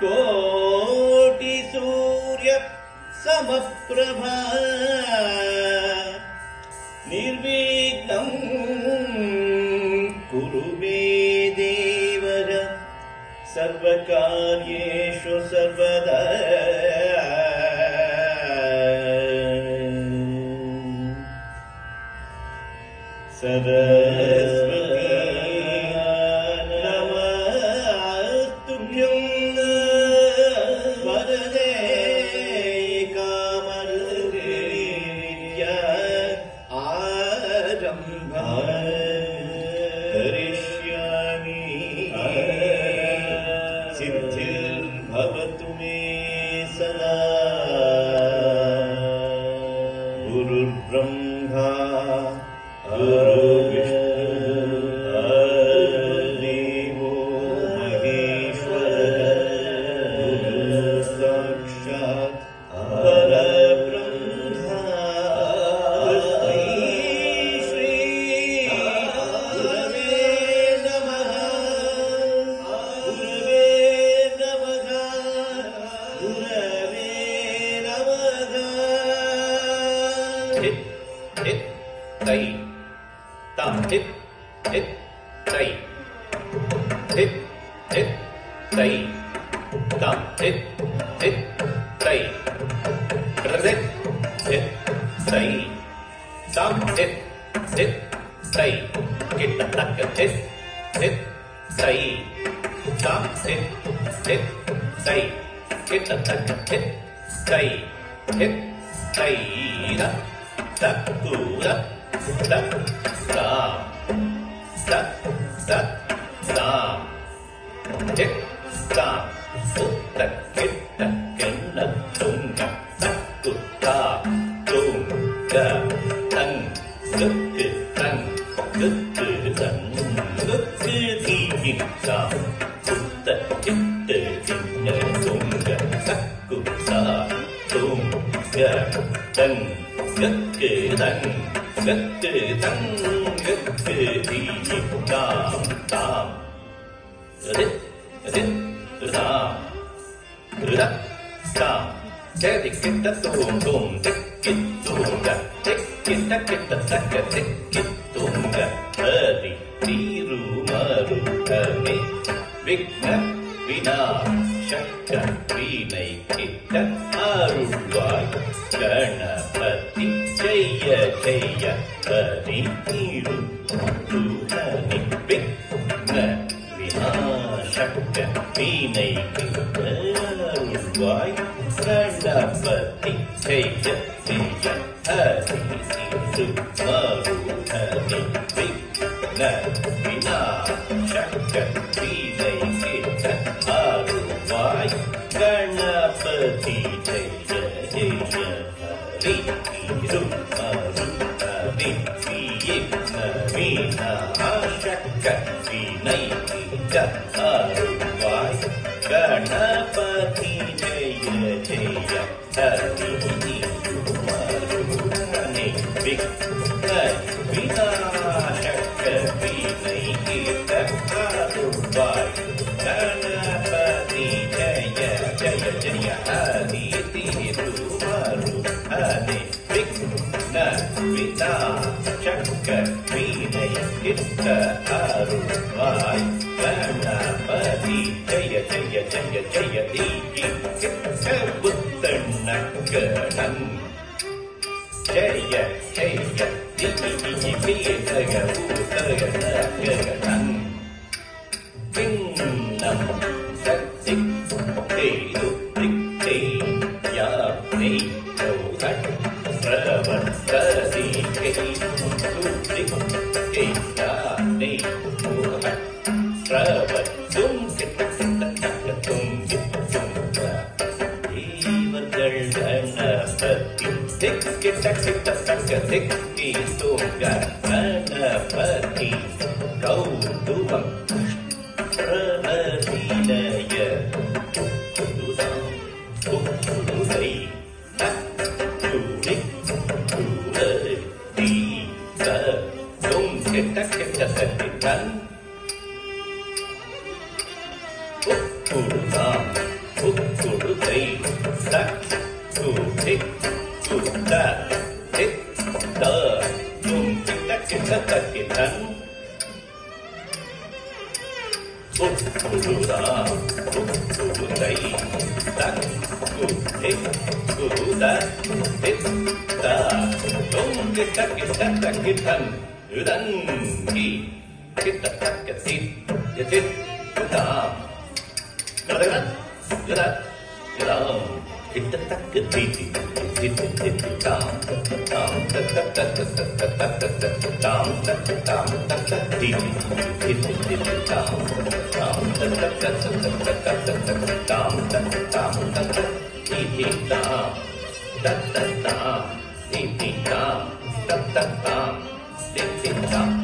ಕೋಟಿ ಸೂರ್ಯ ಸಮಪ್ರಭಾ ನಿರ್ವಿಘ್ನಂ ಕುರು ಮೇ ದೇವರ ಸರ್ವಕಾರ್ಯೇಷು ಸರ್ವದಾ ಸರಸ್ವತಿ ನಮಸ್ತುಭ್ಯಂ ವರದೆ ಕಾಮರೂಪೇ ವಿದ್ಯಾ ಆರಂಭ ಕರಿಷ್ಯಾಮಿ ಸಿದ್ಧಿರ್ಭವತು ಮೇ ಸದಾ ಗುರುರ್ಬ್ರಹ್ಮಾ ದೇವೋ ಮಹೇಶ್ವರ ಸಾಕ್ಷಾತ್ ಪರಬ್ರಹ್ಮ ತಸ್ಮೈ ಶ್ರೀ ಗುರವೇ ನಮಃ ಗುರವೇ ನಮಃ ಗುರವೇ ನಮಃ. ಹಿತ್ ಹಿತ್ ತೈ tam hit hit tai hit hit tai tam hit hit tai hit hit tai tam hit hit tai kita tak hit hit tai tam hit hit tai kita tak hit tai hit tai da tak tu da tak da da da da tick da da kit da ken da tung da tu da tung da tăng gấp cứ tăng gấp cứ tăng gấp cứ thi kịp da tu da kit da kit da tung da tu da tung da tăng gấp cứ tăng gấp cứ tăng gấp cứ thi kịp tam tam dit dit tam da tam thế thì cái đất tuồng tuồng tích kít tuồng da tích kít đất kít đất đất cái tích kít tuồng da hadi tiru maru kami vigna vina shakka vinai kitta arulvai ganapati jaya jaya hadi tiru maru kami vigna vina shakka vinai kitta arulvai ganapati jaya jaya hadi tiru maru kami vigna vina shakka vinai kitta arulvai ganapati jaya jaya hari tiru maru kami vigna vina shakka vinai kitta arulvai ganapati jaya jaya hari tiru maru kami vigna vina shakka vinai kitta arulvai ganapati jaya jaya jaya hari tiru maru kami vigna vina shakka vinai kitta arulvai ganapati jaya jaya jaya jaya diki kitta buddhanakkanan jaya jaya diki diki jaya buddhanakkanan vinnam sattik heidu dikti ya nei jauhat pravastadi heidu dikti ya nei jauhat pravadum kitta kitta kitta tum kitta tum தேவர்கள் கணபதி திக் கிட்ட கிட்ட தக்க திக்கி தூங்க கணபதி கௌதுவம் பிரமதிலய குருதாம் குருதை தூணி குருதை தீத தும் கிட்ட கிட்ட தட்டித்தன் குருதாம் குடுதை தக் குடிக் குட திக் த தும் கிட்ட கிட்ட தக்கிட்டன் குடுதா குடுதை தக் குடிக் குட திக் த தும் கிட்ட கிட்ட தக்கிட்டன் உதங்கி கிட்ட தக்க திட் திட் குதாம் கதகத் கதக் கதாம் கிட்ட தக்க தீட்டி திட் திட் தாம் தாம் தக்க தக்க தக்க தக்க தக்க தாம் தக்க தாம் தக்க தீட்டி திட் திட் தாம் தாம் தக்க தக்க தக்க தக்க தக்க தாம் தக்க தாம் தக்க தீட்டி தாம் தக்க தாம் தீட்டி தாம் தக்க தாம் திட் தாம்